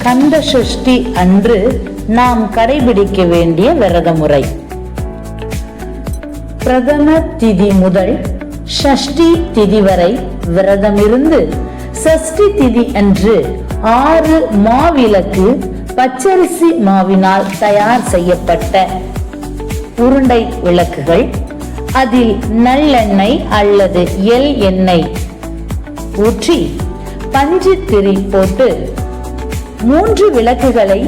கந்த சஷ்டி அன்று நாம் கடைபிடிக்க வேண்டிய விரத முறை. பிரதம திதி முதல் ஷஷ்டி திதி வரை விரதம் இருந்து சஷ்டி திதி அன்று 6 மாவிளக்கு பச்சரிசி மாவினால் தயார் செய்யப்பட்ட உருண்டை விளக்குகள், அதில் நல்லெண்ணெய் அல்லது எள் எண்ணெய் ஊற்றி பஞ்சு திரி போட்டு 3 விளக்குகளை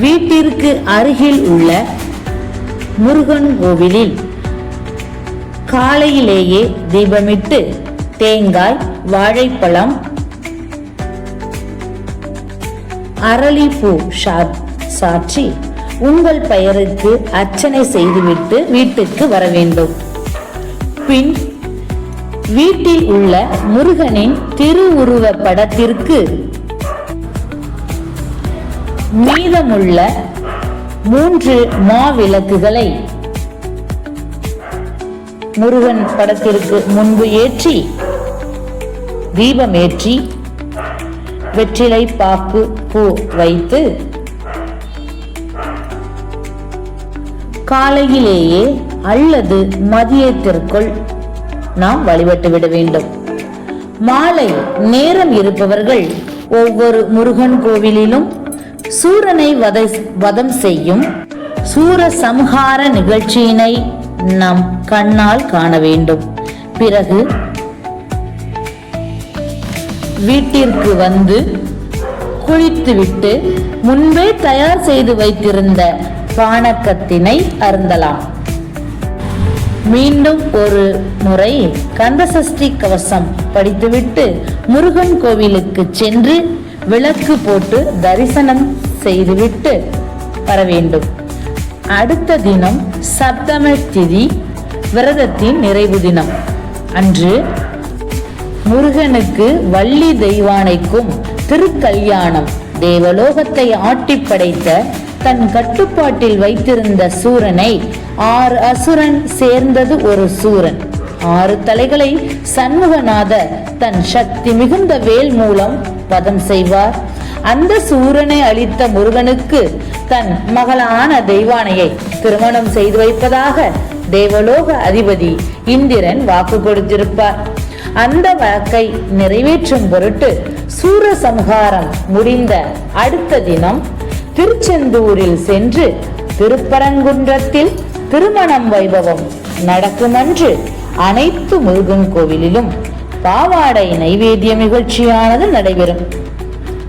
வீட்டிற்கு அருகில் உள்ள முருகன் கோவிலில் காலையிலேயே தீபமிட்டு தேங்காய், வாழைப்பழம், அரளிப்பூ சாற்றி உங்கள் பெயருக்கு அர்ச்சனை செய்துவிட்டு வீட்டுக்கு வர வேண்டும். பின் வீட்டில் உள்ள முருகனின் திருவுருவ படத்திற்கு மீதமுள்ள 3 மாவிளக்குகளை முருகன் படத்திற்கு முன்பு ஏற்றி தீபம் ஏற்றி வெற்றிலை பாக்கு பூ வைத்து காலையிலேயே அல்லது மதியத்திற்குள் நாம் வழிபட்டு விட வேண்டும். மாலை நேரம் இருப்பவர்கள் ஒவ்வொரு முருகன் கோவிலிலும் சூரனை வதம் செய்யும் சூர சம்ஹார நிகழ்ச்சியினை நம் கண்ணால் காண வேண்டும். பிறகு வீட்டிற்கு வந்து குளித்துவிட்டு முன்பே தயார் செய்து வைத்திருந்த பானக்கத்தினை அருந்தலாம். மீண்டும் ஒரு முறை கந்தசஷ்டி கவசம் படித்துவிட்டு முருகன் கோவிலுக்கு சென்று விளக்கு போட்டு தரிசனம் செய்துவிட்டு வர வேண்டும். அடுத்த தினம் சப்தம திதி, விரதத்தின் நிறைவு தினம் அன்று முருகனுக்கு வள்ளி தெய்வானைக்கும் திருக்கல்யாணம். தேவலோகத்தை ஆட்டி படைத்த தன் கட்டுப்பாட்டில் வைத்திருந்த சூரனை 6 அசுரன் சேர்ந்தது ஒரு சூரன். 6 தலைகளை சண்முகநாத தன் சக்தி மிகுந்த வேல் மூலம் வதம் செய்வார். அந்த சூரனை அளித்த முருகனுக்கு தன் மகளான தெய்வானையை திருமணம் செய்து வைப்பதாக தேவலோக அதிபதி இந்திரன் வாக்கு கொடுத்திருப்பார். அந்த வாக்கை நிறைவேற்றும் பொருட்டு சூர சம்ஹாரம் முடிந்த அடுத்த தினம் திருச்செந்தூரில் சென்று திருப்பரங்குன்றத்தில் திருமணம் வைபவம் நடக்குமென்று அனைத்து முருகன் கோவிலிலும் பாவாடை நைவேத்திய நிகழ்ச்சியானது நடைபெறும்.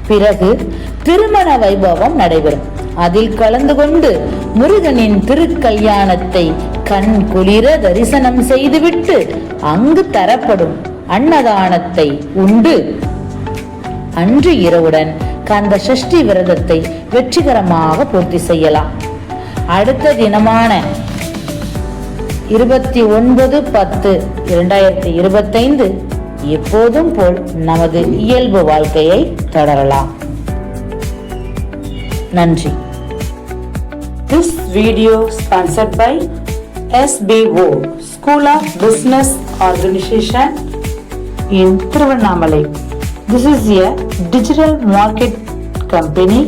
பிறகு திருமண வைபவம் நடைபெறும். அதில் கலந்து கொண்டு முருகனின் திருக்கல்யாணத்தை கண் குளிர தரிசனம் செய்துவிட்டு அங்கு தரப்படும் அன்னதானத்தை உண்டு அன்று இரவுடன் கந்த சஷ்டி விரதத்தை வெற்றிகரமாக பூர்த்தி செய்யலாம். அடுத்த தினமான 29/10/2025 எப்போதும் போல் நமது இயல்பு வாழ்க்கையை தொடரலாம். நன்றி. This video sponsored by SBO School of Business Organization in Thiruvannamalai. This is a digital market company.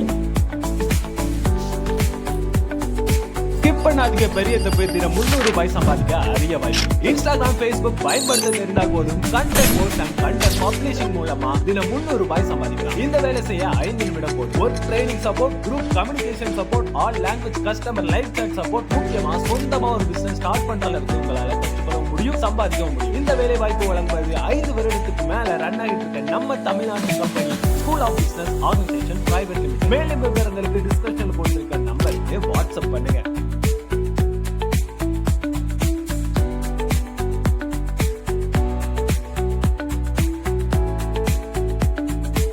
பண்ணாதீங்க, பெரிய தப்பு. தினம் 300 ரூபாய் சம்பாதிக்க அரிய வாய்ப்பு. இன்ஸ்டாகிராம், ஃபேஸ்புக் பயன்படுத்த தெரிந்தால் போதும் content post and content publishing மூலமா தினம் 300 ரூபாய் சம்பாதிக்கலாம். இந்த வேலை செய்ய 5 நிமிடம் போதும். Work training support, group communication support, all language customer live chat support, முக்கியமா சொந்தமா ஒரு பிசினஸ் ஸ்டார்ட் பண்ற அளவுக்கு உங்களால கற்றுக்கொள்ளவும் முடியும், சம்பாதிக்கவும் முடியும். இந்த வேலை வாய்ப்பு வழங்குவது 5 வருடத்துக்கு மேல ரன் ஆகிட்டு இருக்க நம்ம தமிழ்நாட்டு company school of business organisation private limited. மேலும் விவரங்களுக்கு